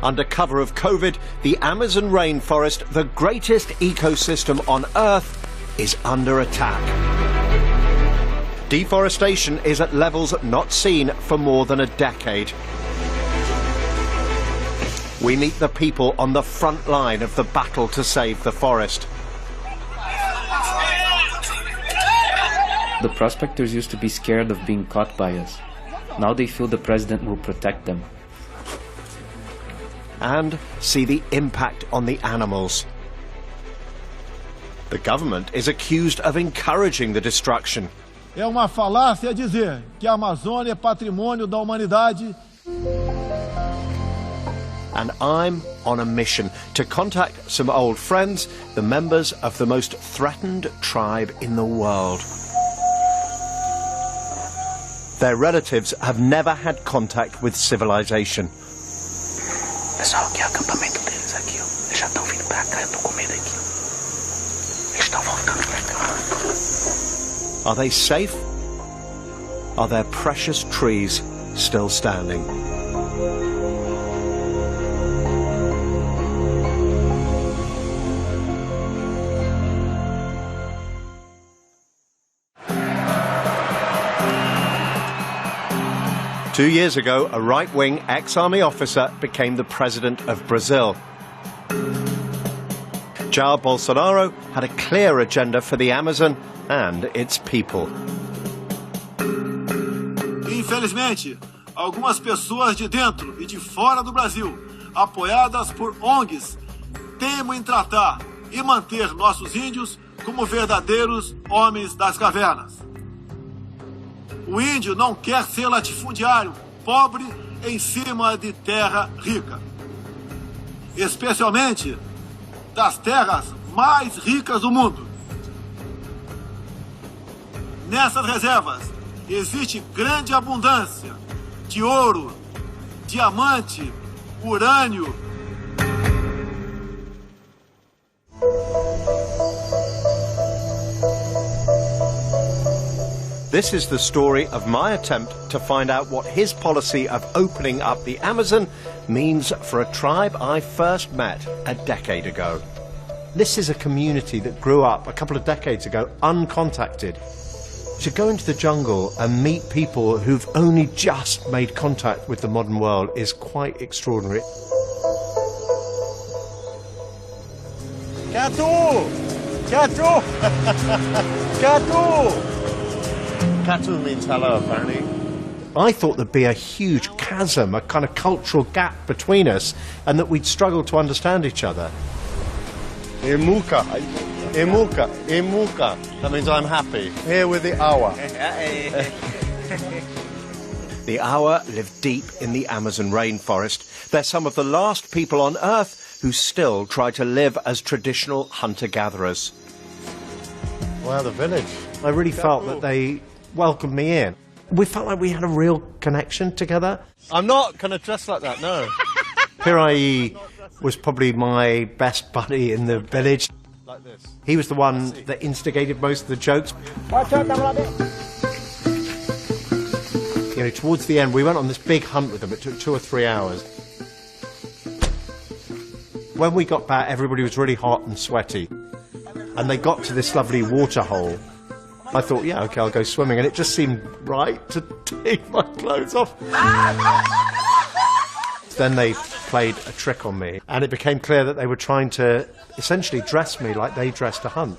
Under cover of COVID, the Amazon rainforest, the greatest ecosystem on Earth, is under attack. Deforestation is at levels not seen for more than a decade. We meet the people on the front line of the battle to save the forest. The prospectors used to be scared of being caught by us. Now they feel the president will protect them. And see the impact on the animals. The government is accused of encouraging the destruction. É uma falácia dizer que a Amazônia é patrimônio da humanidade. And I'm on a mission to contact some old friends, the members of the most threatened tribe in the world. Their relatives have never had contact with civilization. Pessoal, aqui é o acampamento deles aqui, ó. Eles já estão vindo pra cá, eu tô com medo aqui. Eles estão voltando pra cá. Are they safe? Are their precious trees still standing? Two years ago, a right-wing ex-army officer became the president of Brazil. Jair Bolsonaro had a clear agenda for the Amazon and its people. Infelizmente, algumas pessoas de dentro e de fora do Brasil, apoiadas por ONGs, teimam em tratar e manter nossos índios como verdadeiros homens das cavernas. O índio não quer ser latifundiário, pobre em cima de terra rica. Especialmente das terras mais ricas do mundo. Nessas reservas existe grande abundância de ouro, diamante, urânio. This is the story of my attempt to find out what his policy of opening up the Amazon means for a tribe I first met a decade ago. This is a community that grew up a couple of decades ago uncontacted. To go into the jungle and meet people who've only just made contact with the modern world is quite extraordinary. Catu! Catu! Catu! Katu means hello, apparently. I thought there'd be a huge chasm, a kind of cultural gap between us, and that we'd struggle to understand each other. Imuka. Imuka. Imuka. That means I'm happy. Here with the Awa. The Awa live deep in the Amazon rainforest. They're some of the last people on Earth who still try to live as traditional hunter-gatherers. Wow, the village. I really felt that they welcomed me in. We felt like we had a real connection together. I'm not going to dress like that, no. Pirai was probably my best buddy in the village. Like this. He was the one that instigated most of the jokes. You know, towards the end, we went on this big hunt with them. It took 2 or 3 hours. When we got back, everybody was really hot and sweaty. And they got to this lovely water hole. I thought, yeah, okay, I'll go swimming. And it just seemed right to take my clothes off. Then they played a trick on me. And it became clear that they were trying to essentially dress me like they dressed to hunt.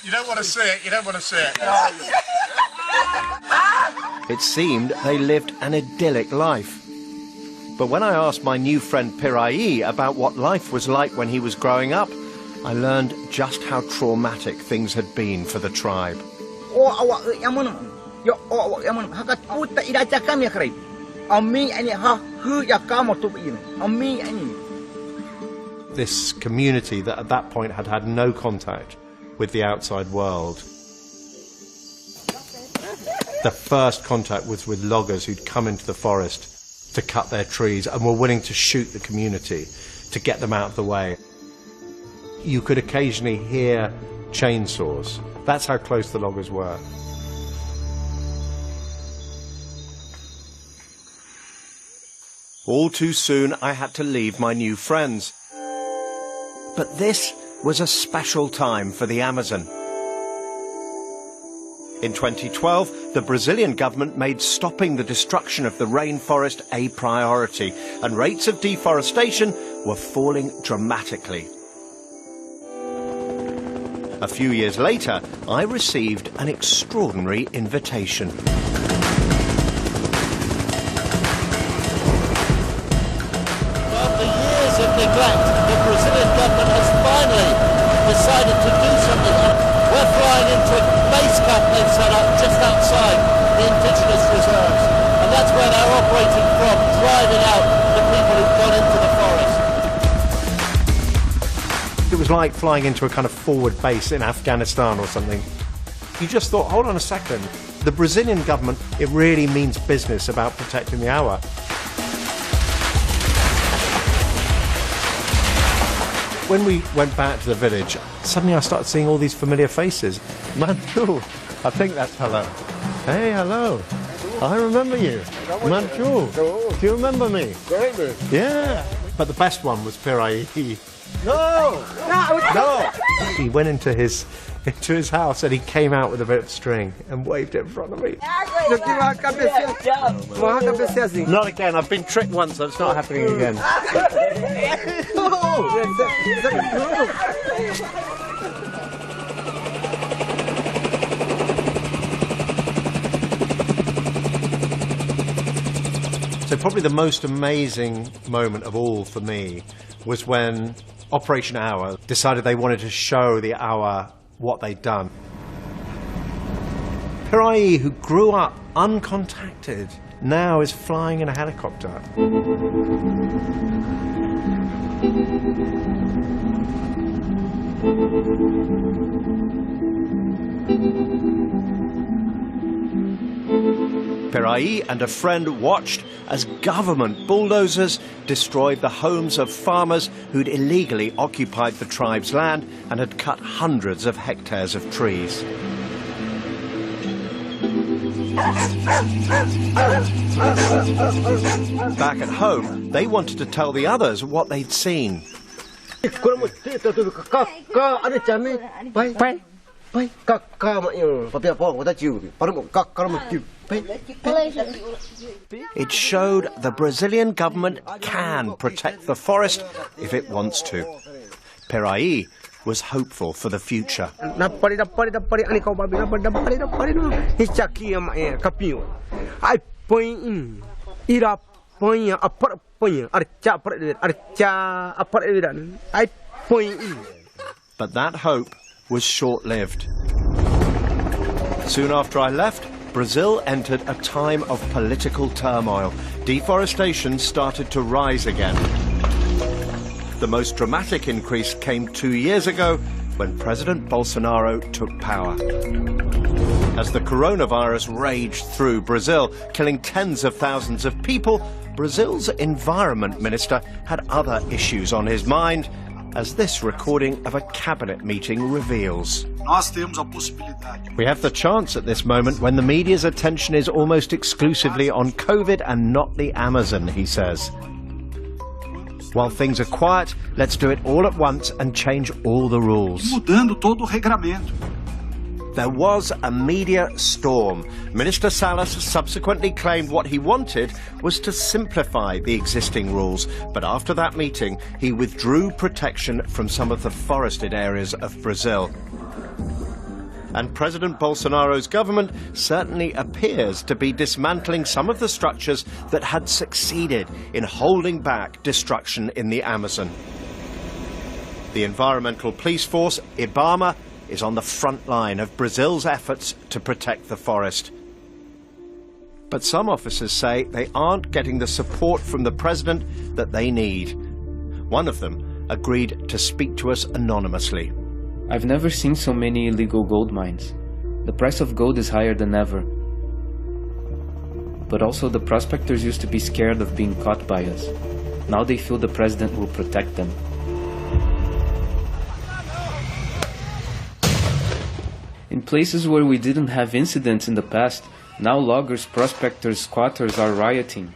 You don't want to see it, you don't want to see it. It seemed they lived an idyllic life. But when I asked my new friend Pirai about what life was like when he was growing up, I learned just how traumatic things had been for the tribe. This community that at that point had had no contact with the outside world. The first contact was with loggers who'd come into the forest to cut their trees and were willing to shoot the community to get them out of the way. You could occasionally hear chainsaws. That's how close the loggers were. All too soon, I had to leave my new friends. But this was a special time for the Amazon. In 2012, the Brazilian government made stopping the destruction of the rainforest a priority, and rates of deforestation were falling dramatically. A few years later, I received an extraordinary invitation. After years of neglect, the Brazilian government has finally decided to do something. We're flying into a base camp they've set up just outside the indigenous reserves. And that's where they're operating from, driving out the people who've gone into the forest. It was like flying into a kind of forward base in Afghanistan or something. You just thought, hold on a second, the Brazilian government, it really means business about protecting the awa. When we went back to the village, suddenly I started seeing all these familiar faces. Manchu, I think that's hello. Hey, hello. I remember you. Manchu, do you remember me? Yeah. But the best one was Pirai. No! He went into his house and he came out with a bit of string and waved it in front of me. Not again, I've been tricked once, so it's not happening again. So probably the most amazing moment of all for me was when Operation Hour decided they wanted to show the Awa what they'd done. Pirai, who grew up uncontacted, now is flying in a helicopter. Pirai and a friend watched as government bulldozers destroyed the homes of farmers who'd illegally occupied the tribe's land and had cut hundreds of hectares of trees. Back at home, they wanted to tell the others what they'd seen. It showed the Brazilian government can protect the forest if it wants to. Pirai was hopeful for the future. But that hope was short-lived. Soon after I left, Brazil entered a time of political turmoil. Deforestation started to rise again. The most dramatic increase came 2 years ago when President Bolsonaro took power. As the coronavirus raged through Brazil, killing tens of thousands of people, Brazil's environment minister had other issues on his mind, as this recording of a cabinet meeting reveals. We have the chance at this moment when the media's attention is almost exclusively on COVID and not the Amazon, he says. While things are quiet, let's do it all at once and change all the rules. There was a media storm. Minister Salles subsequently claimed what he wanted was to simplify the existing rules, but after that meeting, he withdrew protection from some of the forested areas of Brazil. And President Bolsonaro's government certainly appears to be dismantling some of the structures that had succeeded in holding back destruction in the Amazon. The environmental police force, IBAMA, is on the front line of Brazil's efforts to protect the forest. But some officers say they aren't getting the support from the president that they need. One of them agreed to speak to us anonymously. I've never seen so many illegal gold mines. The price of gold is higher than ever. But also the prospectors used to be scared of being caught by us. Now they feel the president will protect them. In places where we didn't have incidents in the past, now loggers, prospectors, squatters are rioting.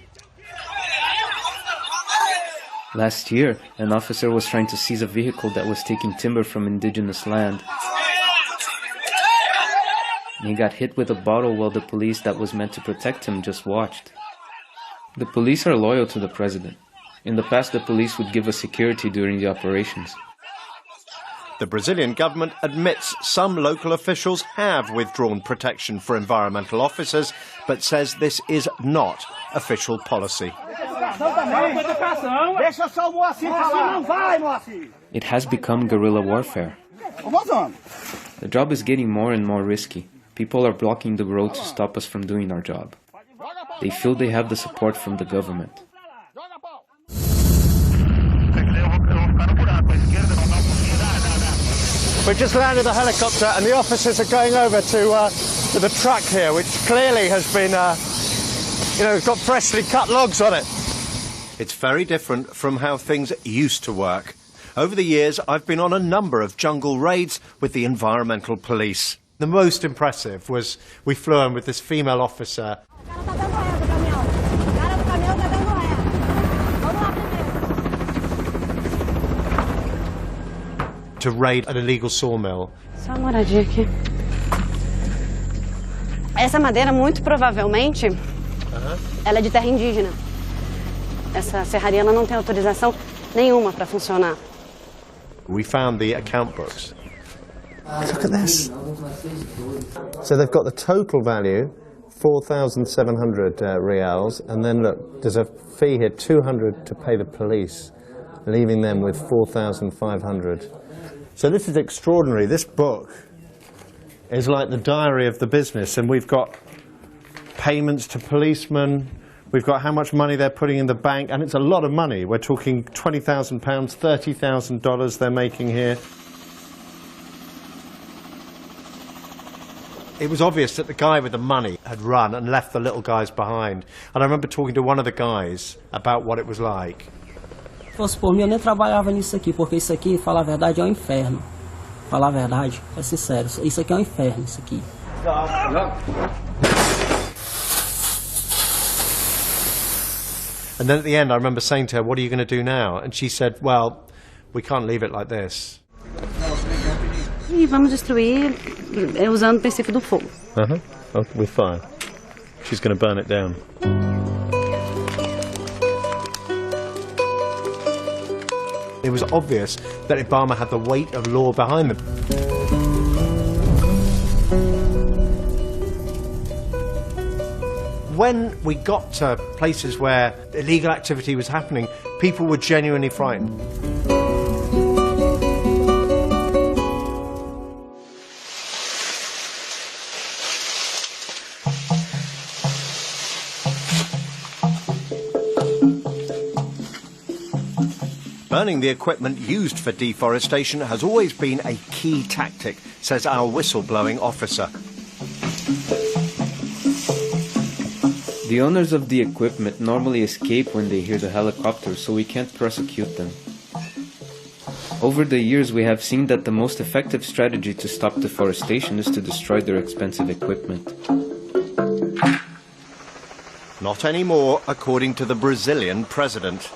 Last year, an officer was trying to seize a vehicle that was taking timber from indigenous land. He got hit with a bottle while the police that was meant to protect him just watched. The police are loyal to the president. In the past, the police would give us security during the operations. The Brazilian government admits some local officials have withdrawn protection for environmental officers, but says this is not official policy. It has become guerrilla warfare. The job is getting more and more risky. People are blocking the road to stop us from doing our job. They feel they have the support from the government. We've just landed the helicopter and the officers are going over to the truck here, which clearly has been, got freshly cut logs on it. It's very different from how things used to work. Over the years, I've been on a number of jungle raids with the environmental police. The most impressive was we flew in with this female officer. To raid an illegal sawmill. Só uma moradinha aqui. Essa madeira, muito provavelmente, ela é de terra indígena. Essa serraria ela não tem autorização nenhuma para funcionar. We found the account books. Look at this. So they've got the total value, 4,700 reals, and then look, there's a fee here, 200 to pay the police, leaving them with 4,500. So this is extraordinary. This book is like the diary of the business, and we've got payments to policemen, we've got how much money they're putting in the bank, and it's a lot of money. We're talking £20,000, $30,000 they're making here. It was obvious that the guy with the money had run and left the little guys behind. And I remember talking to one of the guys about what it was like. Se fosse por mim, eu nem trabalhava nisso aqui, porque isso aqui, falar a verdade, é um inferno. Falar a verdade, é sincero, isso aqui é um inferno, isso aqui. And then at the end, I remember saying to her, what are you going to do now? And she said, well, we can't leave it like this. E vamos destruir usando o princípio do fogo. Oh, with fire. She's going to burn it down. It was obvious that Obama had the weight of law behind them. When we got to places where illegal activity was happening, people were genuinely frightened. Burning the equipment used for deforestation has always been a key tactic, says our whistleblowing officer. The owners of the equipment normally escape when they hear the helicopter, so we can't prosecute them. Over the years, we have seen that the most effective strategy to stop deforestation is to destroy their expensive equipment. Not anymore, according to the Brazilian president.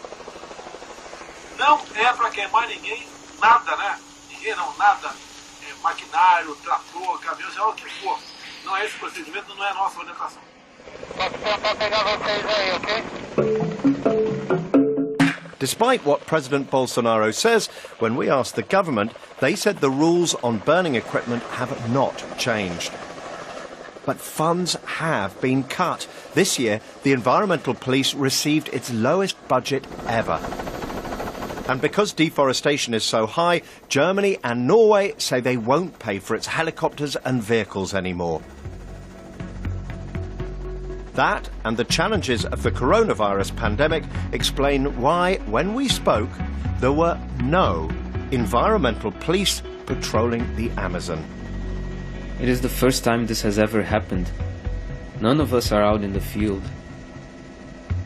Não é para queimar ninguém, nada, né? Ninguém não, nada. Maquinário, trator, caminhão, seja lá o que for. Não é esse procedimento, não é a nossa orientação. Despite what President Bolsonaro says, when we asked the government, they said the rules on burning equipment have not changed. But funds have been cut. This year, the environmental police received its lowest budget ever. And because deforestation is so high, Germany and Norway say they won't pay for its helicopters and vehicles anymore. That and the challenges of the coronavirus pandemic explain why, when we spoke, there were no environmental police patrolling the Amazon. It is the first time this has ever happened. None of us are out in the field.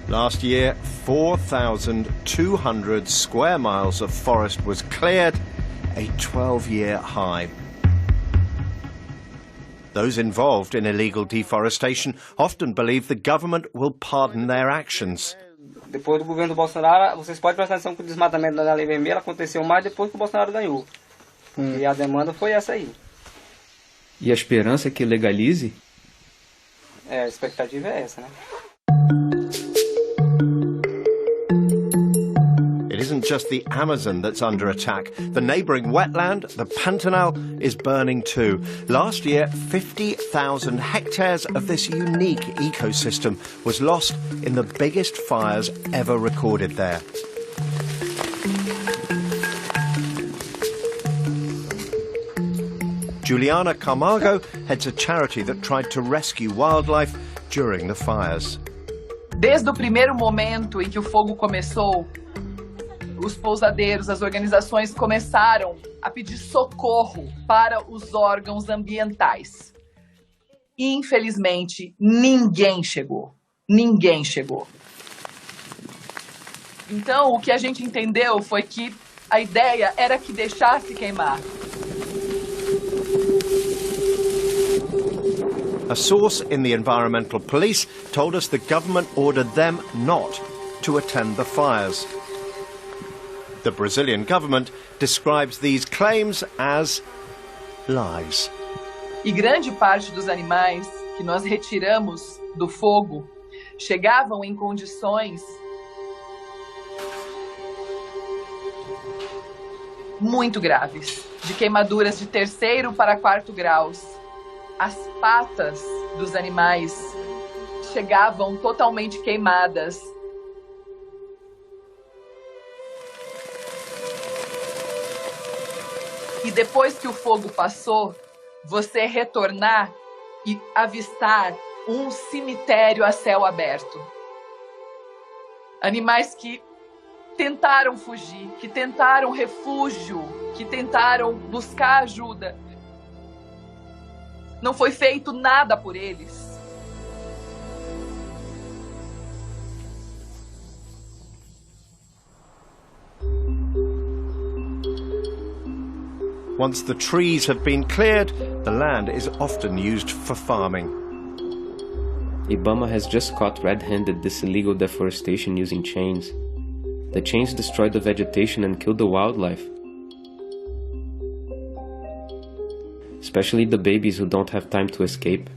Last year, 4,200 square miles of forest was cleared, a 12-year high. Those involved in illegal deforestation often believe the government will pardon their actions. Depois do governo do Bolsonaro, vocês podem prestar atenção que o desmatamento da Lei Vermelha aconteceu mais depois que o Bolsonaro ganhou. E a demanda foi essa aí. E a esperança é que legalize? A expectativa é essa, né? It isn't just the Amazon that's under attack. The neighbouring wetland, the Pantanal, is burning too. Last year, 50,000 hectares of this unique ecosystem was lost in the biggest fires ever recorded there. Juliana Camargo heads a charity that tried to rescue wildlife during the fires. Desde o primeiro momento em que o fogo começou, os pousadeiros, as organizações começaram a pedir socorro para os órgãos ambientais. Infelizmente, ninguém chegou. Ninguém chegou. Então, o que a gente entendeu foi que a ideia era que deixasse queimar. A source in the environmental police told us the government ordered them not to attend the fires. The Brazilian government describes these claims as lies. E grande parte dos animais que nós retiramos do fogo chegavam em condições muito graves, de queimaduras de 3º para 4º graus. As patas dos animais chegavam totalmente queimadas. E depois que o fogo passou, você retornar e avistar um cemitério a céu aberto. Animais que tentaram fugir, que tentaram refúgio, que tentaram buscar ajuda. Não foi feito nada por eles. Once the trees have been cleared, the land is often used for farming. Ibama has just caught red-handed this illegal deforestation using chains. The chains destroy the vegetation and kill the wildlife. Especially the babies who don't have time to escape.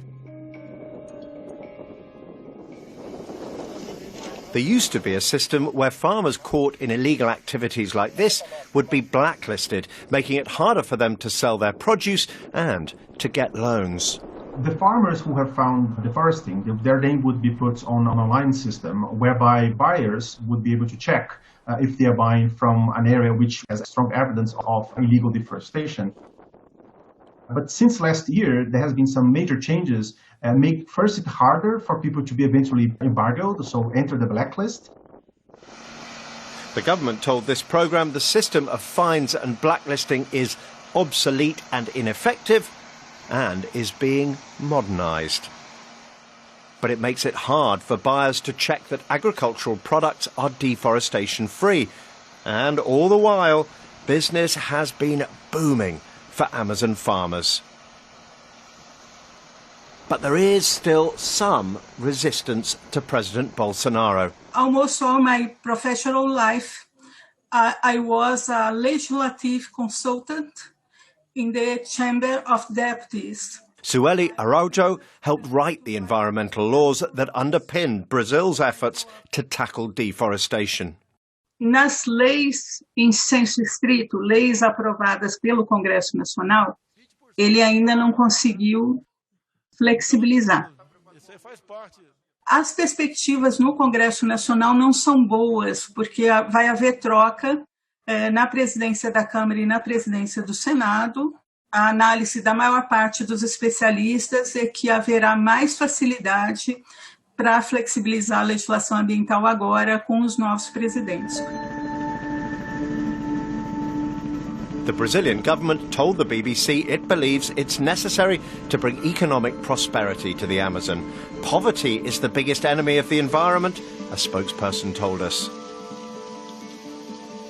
There used to be a system where farmers caught in illegal activities like this would be blacklisted, making it harder for them to sell their produce and to get loans. The farmers who have found deforesting, their name would be put on an online system whereby buyers would be able to check if they are buying from an area which has strong evidence of illegal deforestation. But since last year, there has been some major changes and make first it harder for people to be eventually embargoed, so enter the blacklist. The government told this programme the system of fines and blacklisting is obsolete and ineffective and is being modernised. But it makes it hard for buyers to check that agricultural products are deforestation-free. And all the while, business has been booming for Amazon farmers. But there is still some resistance to President Bolsonaro. Almost all my professional life, I was a legislative consultant in the Chamber of Deputies. Sueli Araujo helped write the environmental laws that underpinned Brazil's efforts to tackle deforestation. Nas leis em senso estrito, leis aprovadas pelo Congresso Nacional, ele ainda não conseguiu flexibilizar. As perspectivas no Congresso Nacional não são boas, porque vai haver troca na presidência da Câmara e na presidência do Senado. A análise da maior parte dos especialistas é que haverá mais facilidade para flexibilizar a legislação ambiental agora com os novos presidentes. The Brazilian government told the BBC it believes it's necessary to bring economic prosperity to the Amazon. Poverty is the biggest enemy of the environment, a spokesperson told us.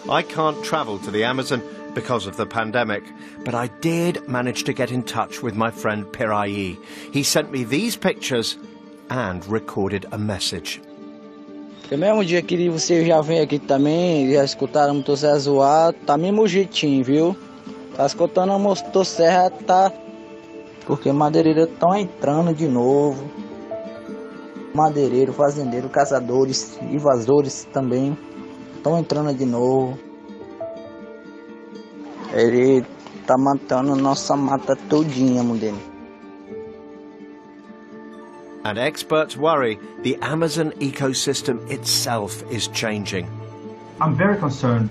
I can't travel to the Amazon because of the pandemic, but I did manage to get in touch with my friend Piraí. He sent me these pictures and recorded a message. No mesmo dia que você já vem aqui também, já escutaram a motosserra zoar, tá mesmo jeitinho, viu? Tá escutando a motosserra, tá... Porque madeireiros estão entrando de novo. Madeireiro, fazendeiro, caçadores, invasores também estão entrando de novo. Ele tá matando nossa mata todinha, modelo. And experts worry the Amazon ecosystem itself is changing. I'm very concerned.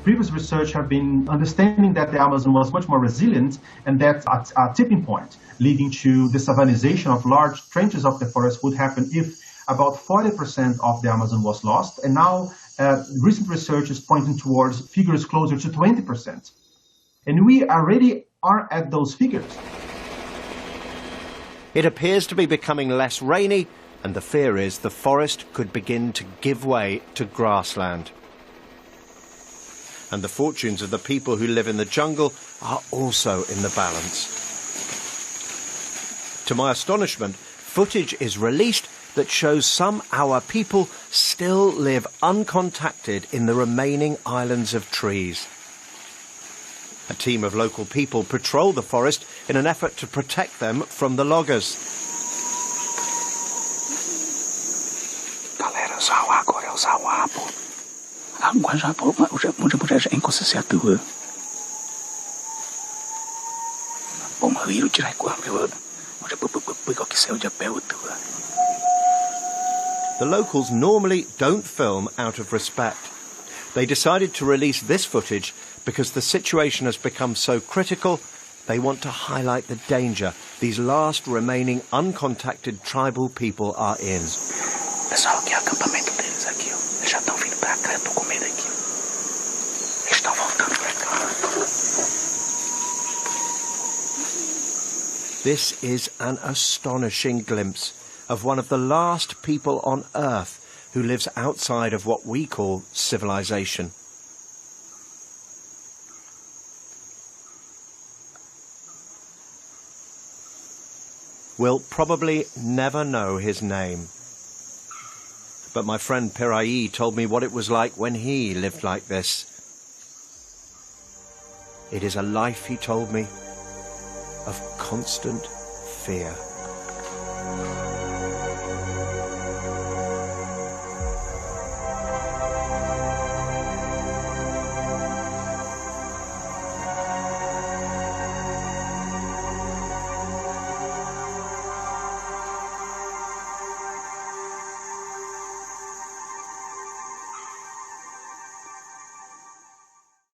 Previous research have been understanding that the Amazon was much more resilient, and that a tipping point leading to the savanization of large trenches of the forest would happen if about 40% of the Amazon was lost. And now recent research is pointing towards figures closer to 20%. And we already are at those figures. It appears to be becoming less rainy, and the fear is the forest could begin to give way to grassland. And the fortunes of the people who live in the jungle are also in the balance. To my astonishment, footage is released that shows some our people still live uncontacted in the remaining islands of trees. A team of local people patrol the forest in an effort to protect them from the loggers. Galera, salvar agora é o salvar, pô. Agora já pô, já inconsciência tua. Bom, eu tirar com a meu. Já pegou que saiu de pé tua. The locals normally don't film out of respect. They decided to release this footage because the situation has become so critical. They want to highlight the danger these last remaining uncontacted tribal people are in. Pessoal, aqui é o acampamento deles aqui, ó. Eles já estão vindo pra cá, eu tô com medo aqui. Eles estão voltando pra cá. This is an astonishing glimpse of one of the last people on Earth who lives outside of what we call civilization. We'll probably never know his name. But my friend Pirayi told me what it was like when he lived like this. It is a life, he told me, of constant fear.